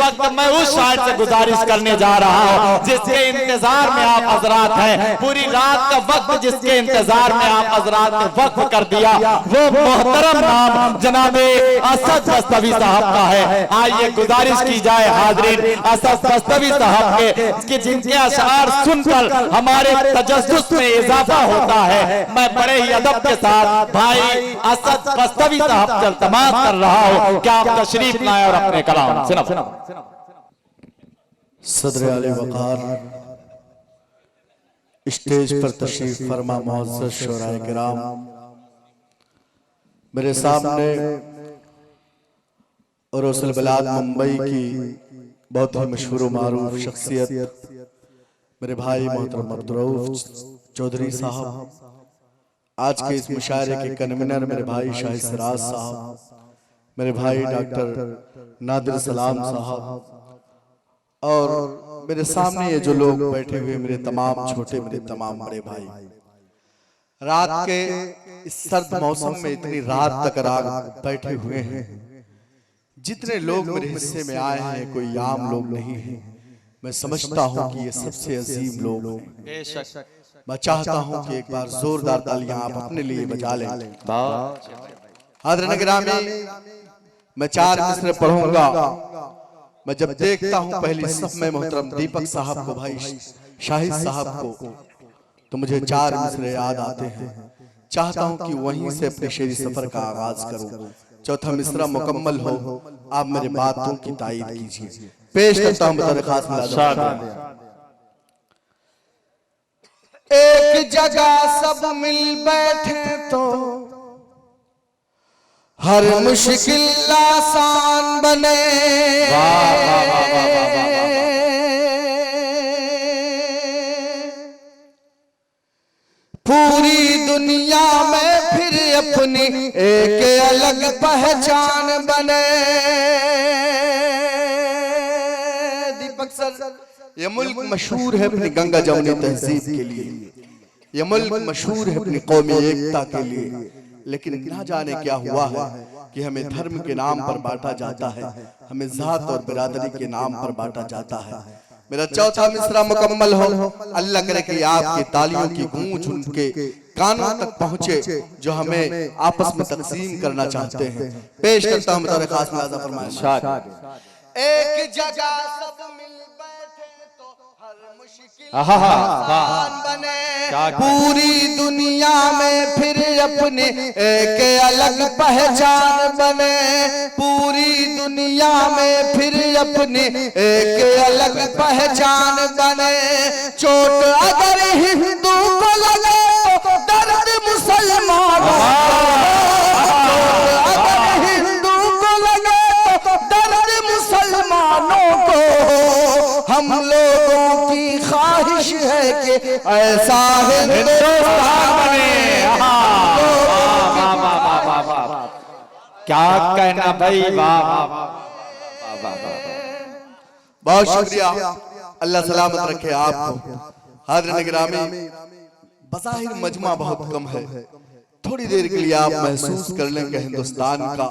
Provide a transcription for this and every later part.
वक्त मैं उस शायर से गुजारिश करने जा रहा हूँ जिसके इंतजार में आप हजरात हैं। पूरी रात का वक्त जिसके इंतजार में आप हजरात ने वक्त कर दिया, वो मोहतरम नाम जनाबे असद बस्तवी साहब का है। आइए गुजारिश की जाए हाज़रीन असद बस्तवी साहब के जिनके अशआर सुनकर हमारे तजस्सुस में इजाफा होता है। मैं बड़े ही अदब के साथ भाई असद बस्तवी साहब से इल्तिमास कर रहा हूँ कि आप तशरीफ लाएं और अपने कलाम सुनाओ। सदर आले वक़ार स्टेज पर तशरीफ फरमा मुअज़्ज़ज़ शुराए किराम, मेरे सामने उरुसल बलाद मुंबई की बहुत ही मशहूर व मारूफ शख्सियत मेरे भाई मोहतरम अब्दुर्रऊफ चौधरी साहब, आज के इस मुशायरे के कन्वीनर मेरे भाई शाहिद सिराज साहब, मेरे भाई डॉक्टर नादिर सलाम साहब, और मेरे सामने ये जो लोग बैठे हुए मेरे तमाम छोटे मेरे तमाम बड़े भाई, रात के इस सर्द मौसम में इतनी रात तक बैठे हुए हैं। जितने लोग मेरे हिस्से में आए हैं कोई आम लोग नहीं है। मैं समझता हूँ कि ये सबसे अजीम लोग हैं। मैं चाहता हूँ कि एक बार जोरदार तालियां आप अपने लिए बजा लें। हाज़िरीन गिरामी, मैं 4 मिसरे पढ़ूंगा। मैं जब देखता हूँ पहली सफ में मोहतरम दीपक साहब को, भाई शाहिद साहब को, तो मुझे 4 मिसरे याद आते हैं। चाहता हूँ कि वहीं से अपने शेरी सफर का आगाज करूँ। चौथा मिसरा मुकम्मल हो, आप मेरे बातों की तायीद कीजिए। पेश करता हूँ बतौर खास एक जगह सब मिल बैठे तो हर मुश्किल आसान बने। पूरी दुनिया में फिर अपनी एक अलग पहचान बने। दीपक सर, ये मुल्क मशहूर है अपनी गंगा जमुनी तहजीब के लिए, ये मुल्क मशहूर है अपनी कौमी एकता के लिए, लेकिन ना जाने क्या हुआ है कि हमें धर्म के नाम पर बांटा जाता है, हमें जात और बिरादरी के नाम पर बांटा जाता है। मेरा चौथा मिसरा मुकम्मल हो। अल्लाह करे कि आपकी तालियों की गूंज उनके कानों तक पहुंचे जो हमें आपस में तकसीम करना चाहते हैं। पेश करता हूं बतौर खास मुलाज़ा फरमाएं। एक जगह सब मिल बैठे तो हर मुश्किल आसान बने। पूरी दुनिया में फिर अपने एक अलग पहचान बने। पूरी दुनिया में फिर अपने एक अलग पहचान बने। चोट अगर हिंदू को लगे तो दर्द मुसलमानों को, अगर हिंदू को लगे तो दर्द मुसलमानों को। हम लोगों की ख्वाहिश है कि ऐसा हिंदुस्तान बने। क्या कहना भाई, बहुत शुक्रिया, अल्लाह सलामत रखे आपको। हाज़िरीन गिरामी, बज़ाहिर मजमा बहुत कम है, थोड़ी देर के लिए आप महसूस कर लें कि हिंदुस्तान का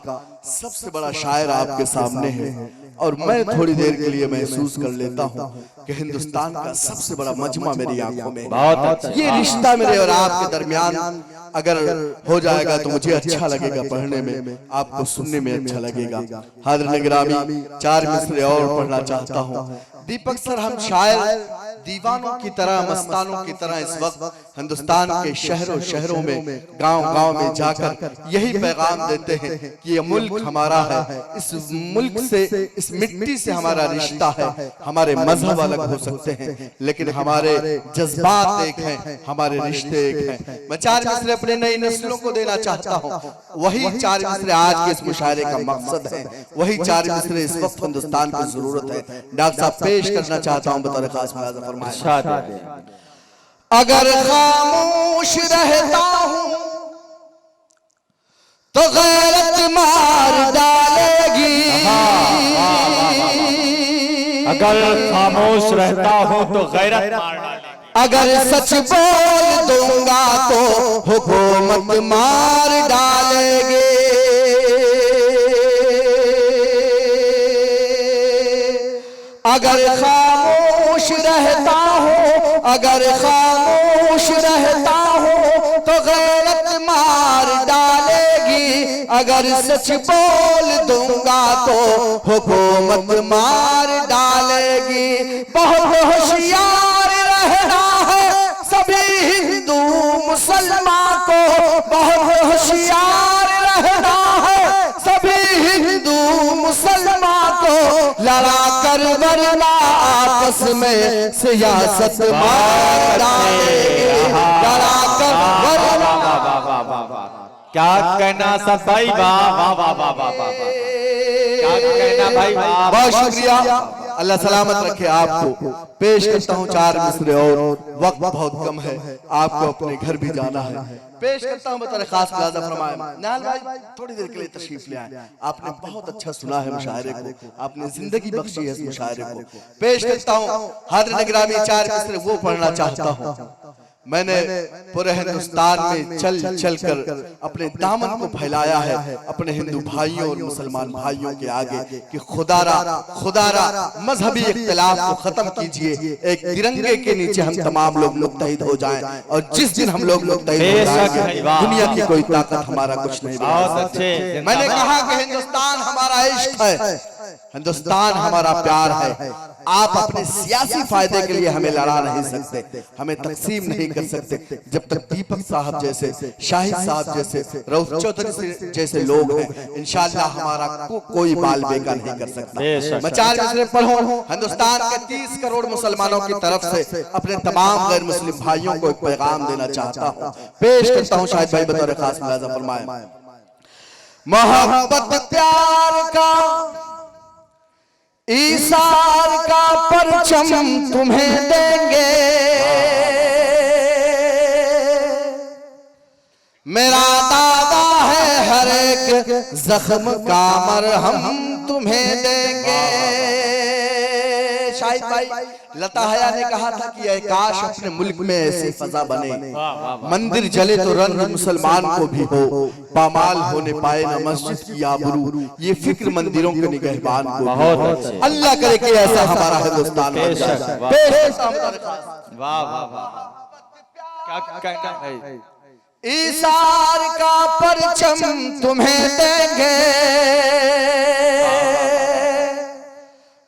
सबसे बड़ा शायर आपके सामने है, और मैं थोड़ी देर के लिए महसूस कर लेता हूँ कि हिंदुस्तान का सबसे बड़ा मजमा मेरी आंखों में। ये रिश्ता मेरे और आपके दरमियान अगर हो जाएगा तो मुझे अच्छा लगेगा पढ़ने में, आपको सुनने में अच्छा लगेगा। हाज़िरीन गिरामी, 4 मिसरे और पढ़ना चाहता हूँ। दीपक सर, हम शायर दीवानों की तरह, मस्तानों की तरह इस वक्त हिंदुस्तान के शहरों शहरों में, गांव गांव में जाकर यही पैगाम देते हैं कि ये मुल्क हमारा है, इस मुल्क से, इस मिट्टी से हमारा रिश्ता है। हमारे मजहब अलग हो सकते हैं लेकिन हमारे जज्बात एक हैं, हमारे रिश्ते एक हैं। मैं 4 मिसरे अपने नई नस्लों को देना चाहता हूँ। वही 4 मिसरे आज के इस मुशायरे का मकसद है, वही 4 मिसरे इस वक्त हिंदुस्तान की जरूरत है। डॉक्टर साहब, पेश करना चाहता हूँ बतौर खास मुलाज़ा फरमाएं। अगर खामोश रहता हूँ तो गैरत मार डालेगी। अगर खामोश रहता हूँ तो गैरत मार डालेगी। अगर सच बोल दूंगा तो हुकूमत मार डालेगी। अगर खामोश रहता हो, अगर खामोश रहता हो तो गैरत मार डालेगी, अगर सच बोल दूंगा तो हुकूमत मार डालेगी। बहुत होशियार रहना है सभी हिंदू मुसलमान को, बहुत होशियार रहना है सभी हिंदू मुसलमान को, लड़ा कर वरना आपस में सियासत मार डालेगी, लड़ा कर वरना। क्या कहना सताई, वाह वाह वाह वाह वाह वाह, क्या कहना भाई, बहुत शुक्रिया, अल्लाह सलामत रखे आपको। पेश करता हूँ 4 मिसरे और वक्त बहुत कम है, आपको अपने घर भी जाना है। पेश करता हूँ बतौर खास मुलाज़ा फरमाए निहाल भाई थोड़ी देर के लिए तशरीफ ले आए। आपने बहुत अच्छा सुना है मुशायरे को, आपने जिंदगी बख्शी है इस मुशायरे को। पेश करता हूँ हाज़िर निगरानी 4 मिसरे वो पढ़ना चाहता हूँ। मैंने पूरे हिंदुस्तान में चल चल कर अपने दामन को फैलाया है अपने हिंदू भाइयों और मुसलमान भाइयों के आगे कि खुदारा मजहबी इख्तिलाफ को खत्म कीजिए, एक तिरंगे के नीचे हम तमाम लोग मुत्तहिद हो जाएं, और जिस दिन हम लोग मुत्तहिद हो जाएंगे दुनिया की कोई ताकत हमारा कुछ नहीं बिगाड़। मैंने कहा कि हिंदुस्तान हमारा इश्क है, हिंदुस्तान हमारा प्यार है। आप अपने सियासी फायदे के लिए हमें लड़ा नहीं सकते, हमें तकसीम नहीं कर सकते। जब तक दीपक साहब जैसे, शाहिद साहब जैसे, रऊफ चौधरी जैसे लोग हैं, इंशाअल्लाह हमारा कोई बाल बेका नहीं कर सकता। मैं 4 मिसरे पढ़ूं। हिंदुस्तान के 30 करोड़ मुसलमानों की तरफ से अपने तमाम गैर मुस्लिम भाइयों को एक पैगाम देना चाहता हूँ। पेश करता हूँ शाहिद भाई बतौर खास मुलाज़ा फरमाए। मोहब्बत प्यार का ईसार का परचम तुम्हें देंगे, मेरा दावा है हर एक जख्म का मरहम तुम्हें देंगे। शाहिद भाई लता हया ने कहा था कि ऐ काश अपने मुल्क में ऐसी फजा बने, मंदिर जले तो रंग मुसलमान को भी हो, पामाल होने पाए न मस्जिद की आबरू, ये फिक्र मंदिरों के निगहबान को भी। अल्लाह करे कि ऐसा हमारा हिंदुस्तान बन जाए। वाह वाह वाह, क्या कहना है। ईसार का परचम तुम्हें देंगे,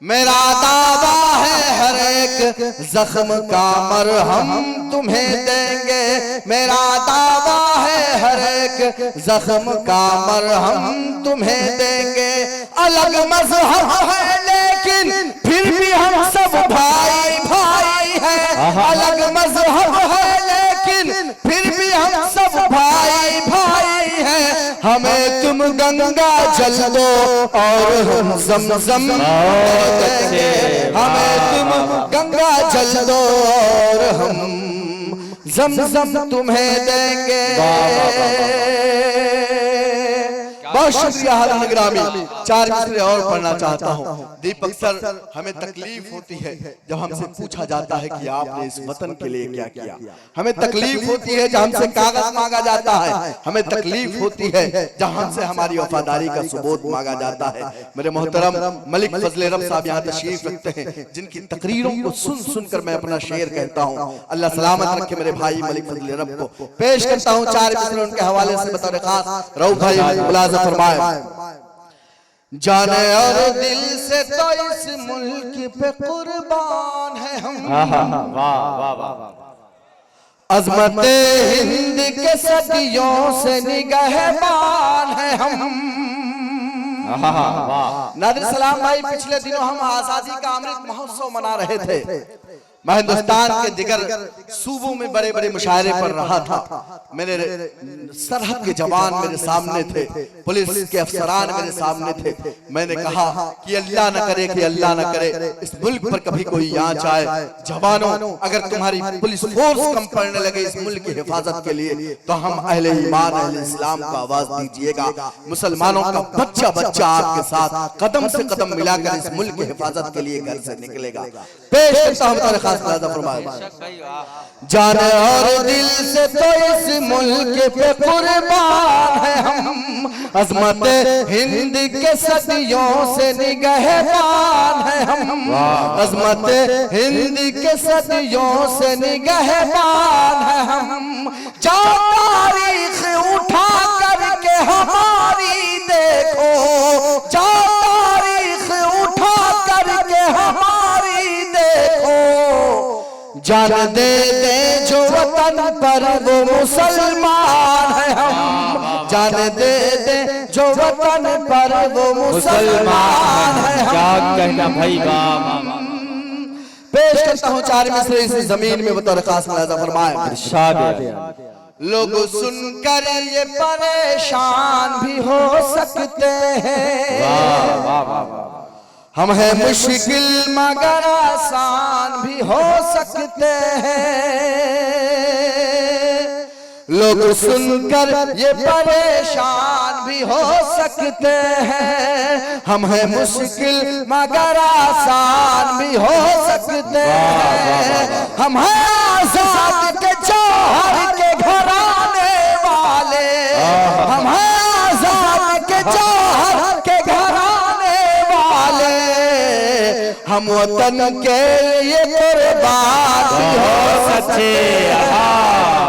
मेरा दावा है हर एक जख्म का मरहम तुम्हें देंगे, मेरा दावा है हर एक जख्म का मरहम तुम्हें देंगे। अलग मजहब है लेकिन फिर भी हम सब भाई भाई हैं, अलग मजहब है लेकिन फिर भी हम सब भाई भाई हैं। हमें तुम गंगा जल दो और हम ज़मज़म देंगे, हमें तुम गंगा जल दो और हम ज़मज़म तुम्हें देंगे। बहुत शुक्रिया हाज़िर निगरानी। 4 मिसरे और पढ़ना चाहता हूँ। दीपक सर, हमें तकलीफ होती है जब हमसे पूछा जाता है कि आपने इस वतन के लिए क्या किया, हमें तकलीफ होती है जब हमसे कागज मांगा जाता है, हमें तकलीफ होती है जब हमसे हमारी वफादारी का सबूत मांगा जाता है। मेरे मोहतरम मलिक फजले रब साहब यहाँ तशरीफ रखते हैं, जिनकी तकरीरों को सुन सुन कर मैं अपना शेर कहता हूँ। अल्लाह सलामत रखे मेरे भाई मलिक फजले रब को। पेश करता हूँ 4 मिसरे उनके हवाले से बतौर खास रऊफ भाई मुलाज़ा फरमाए। जाने और दिल से तो इस मुल्क पे कुर्बान है हम, अज़मत हिंद के सदियों से निगहबान है हम। नादिर सलाम भाई, पिछले दिनों हम आजादी का अमृत महोत्सव मना रहे थे। मैं हिंदुस्तान के दिगर सूबों में बड़े बड़े मुशायरे पर रहा था। मेरे सरहद के जवान मेरे सामने थे, पुलिस के अफसरान मेरे सामने थे। मैंने कहा कि अल्लाह न करे कि अल्लाह न करे इस मुल्क पर कभी कोई आंच आए। जवानों, अगर तुम्हारी पुलिस फोर्स कम पड़ने लगे इस मुल्क की हिफाजत के लिए तो हम अहले ईमान अहले इस्लाम को आवाज दीजिएगा। मुसलमानों का बच्चा बच्चा आपके साथ कदम से कदम मिलाकर इस मुल्क की हिफाजत के लिए घर से निकलेगा। पेश करता हूं खास मुलाजा फरमाए। जान और दिल से तो इस मुल्क पे कुर्बान है हम, अजमत हिंद के सदियों से निगहबान है हम, अजमत हिंद के सदियों से निगहबान है हम। जो तारीख उठा करके हमारी देखो, जो तारीख उठा करके हमारी देखो, जान दे दे जो वतन पर वो मुसलमान है हम, जान दे दे जो वतन पर वो मुसलमान है हम। क्या कहना भाई, वाह। पेश करता हूँ 4 मिसरे इस जमीन में बतौर खास मुलाजा फरमाए। लोग सुनकर ये परेशान भी हो सकते हैं, हम हैं मुश्किल मगर आसान भी हो सकते हैं। लोग सुनकर ये परेशान भी हो सकते हैं, हम हैं मुश्किल मगर आसान भी हो सकते हैं। हम हैं आजाद के जौहर के घराने वाले, हम हैं आजाद के जौहर के घराने वाले, हम वतन के लिए कुर्बान भी हो सकते हैं,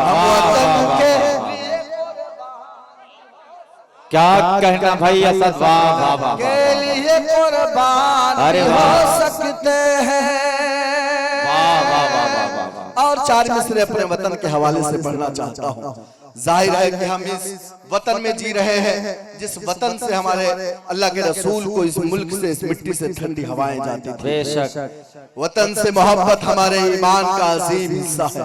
हम वतन के क्या कहना भाई असद, वाह के लिए कुर्बान भी हो सकते हैं। और 4 मिसरे अपने वतन के हवाले से पढ़ना चाहता हूँ। जाहिर है कि हम इस वतन में जी रहे हैं जिस वतन से हमारे अल्लाह के रसूल को इस मुल्क से, इस मिट्टी से ठंडी हवाएं जाती थी। बेशक वतन से मोहब्बत हमारे ईमान का अजीम हिस्सा है।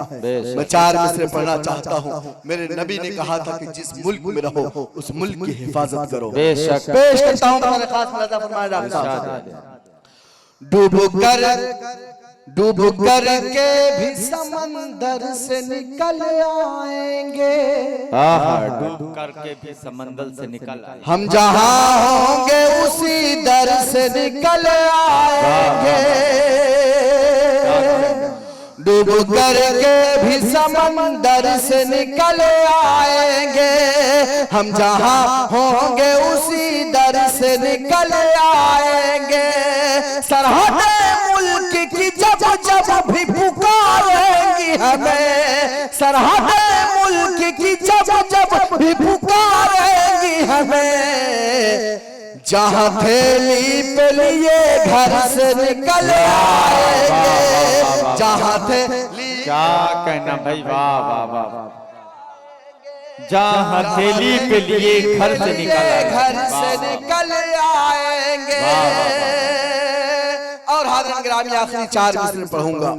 मैं 4 मिसरे पढ़ना चाहता हूँ। मेरे नबी ने कहा था कि जिस मुल्क में रहो उस मुल्क की हिफाजत करो। बेशक पेश करता हूँ मेरे खास मुलाजा फरमाए डॉक्टर साहब। डूब कर के भी समंदर से निकल आएंगे, डूब करके भी समंदर से निकल आएंगे, हम जहां होंगे उसी दर से निकल आएंगे। डूब कर के भी समंदर से निकल आएंगे, हम जहां होंगे उसी दर से निकल आएंगे। सरहदें मुल्क की जब जब भी पुकारेंगी हमें, सरहदें मुल्क की जब जब भी पुकारेंगी हमें, जहाँ थैली पे लिए घर से निकल आएंगे, जहाँ थैली, क्या कहना भाई, वाह वाह वाह। जहाँ थैली पे लिए घर से निकल आएंगे। और हाज़िरीन गिरामी आखिरी 4 मिसरे पढ़ूंगा।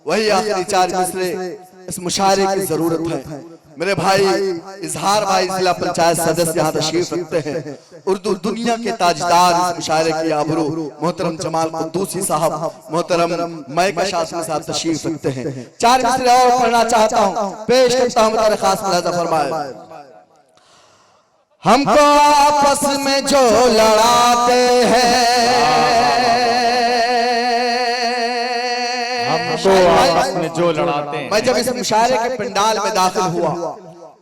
वही आखिरी 4 मिसरे इस मुशायरे की जरूरत है। मेरे भाई इजहार भाई जिला पंचायत सदस्य यहाँ तशरीफ रखते हैं। उर्दू दुनिया के ताजदार इस मुशायरे की आबरू मोहतरम जमाल कुद्दूसी साहब, मोहतरम मयका शासनी साहब तशरीफ रखते हैं। 4 मिसरे और पढ़ना चाहता हूँ, पेश करता हूँ मेरे खास मुलाजा फरमाए। हमको आपस में जो लड़ाते हैं, हमको आपस में जो लड़ाते हैं। मैं जब इस मुशायरे के पंडाल में दाखिल हुआ,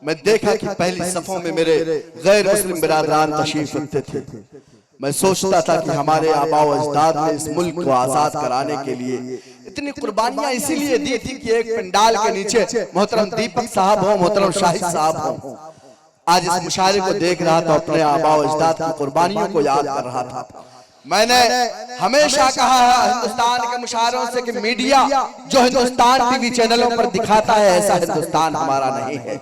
मैं देखा कि पहली सफों में मेरे गैर मुस्लिम बिरादरान तशरीफ रखते थे। मैं सोचता था कि हमारे आबा व अजदाद ने इस मुल्क को आजाद कराने के लिए इतनी कुर्बानियां इसीलिए दी थी कि एक पंडाल के नीचे मोहतरम दीपक साहब हो, मोहतरम शाहिद साहब हो। आज इस मुशायरे को देख रहा था, अपने आबा व अजदाद की कुर्बानियों को याद कर रहा था। मैंने हमेशा कहा है हिंदुस्तान के मुशायरों से कि मीडिया जो हिंदुस्तान टीवी चैनलों पर दिखाता है ऐसा हिंदुस्तान हमारा नहीं है।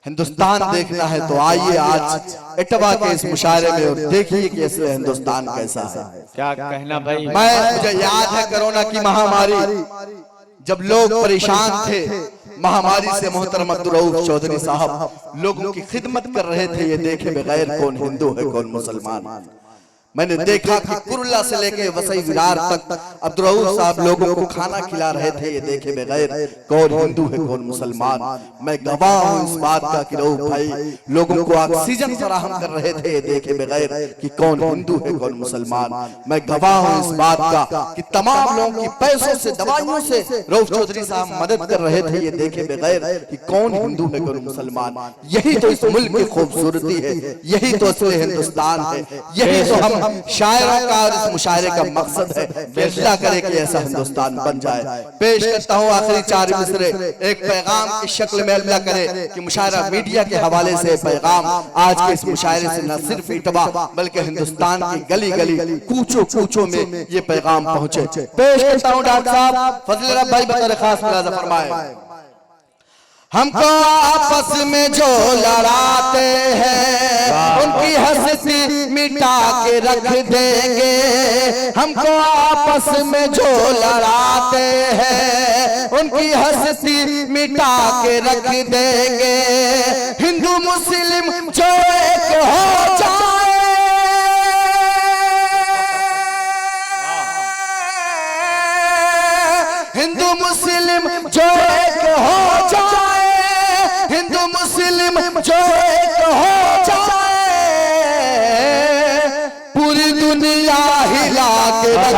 हिंदुस्तान देखना है तो आइए आज इटवा के इस मुशायरे में और देखिए कि ऐसे हिंदुस्तान कैसा है। क्या कहना भाई। मुझे याद है कोरोना की महामारी, जब लोग परेशान थे, महामारी से मोहतरम अब्दुर्रऊफ चौधरी साहब लोगों की खिदमत कर रहे थे, ये देखे बगैर कौन हिंदू है कौन मुसलमान। मैंने देखा कि कुर्ला से लेके वसई विरार तक अब्दुल साहब लोगों को खाना खिला रहे थे, ये देखे बगैर कौन हिंदू है कौन मुसलमान। मैं गवाह हूँ इस बात का कि रऊफ भाई लोगों को ऑक्सीजन फराहम कर रहे थे, ये देखे बगैर कि कौन हिंदू है कौन मुसलमान। मैं गवाह हूँ इस बात का कि तमाम लोगों की पैसों से दवाइयों से रऊफ चौधरी साहब मदद कर रहे थे, ये देखे बगैर कि कौन हिंदू है कौन मुसलमान। यही तो इस मुल्क की खूबसूरती है, यही तो असली हिंदुस्तान है, यही तो हम शायरों का और इस मुशायरे का मकसद है कि अल्लाह करे कि ऐसा हिंदुस्तान बन जाए। पेश करता हूँ आखिरी 4 मिसरे, एक पैगाम की शक्ल में। अल्लाह करे कि मुशायरा मीडिया के हवाले से पैगाम आज के इस मुशायरे से न सिर्फ इटवा बल्कि हिंदुस्तान की गली गली कूचों कूचों में ये पैगाम पहुंचे। पेश करता हूँ डॉक्टर साहब फजल रब भाई बतर खास मुलाजा फरमाए। हमको आपस में जो लड़ाते हैं उनकी हंसी मिटा के रख देंगे। हमको आपस में जो लड़ाते हैं उनकी हंसी मिटा के रख देंगे। हिंदू मुस्लिम जो एक हो जाए, हिंदू मुस्लिम जो एक हो जाए, हिंदू मुस्लिम जो एक हो जाए, पूरी दुनिया हिला के रख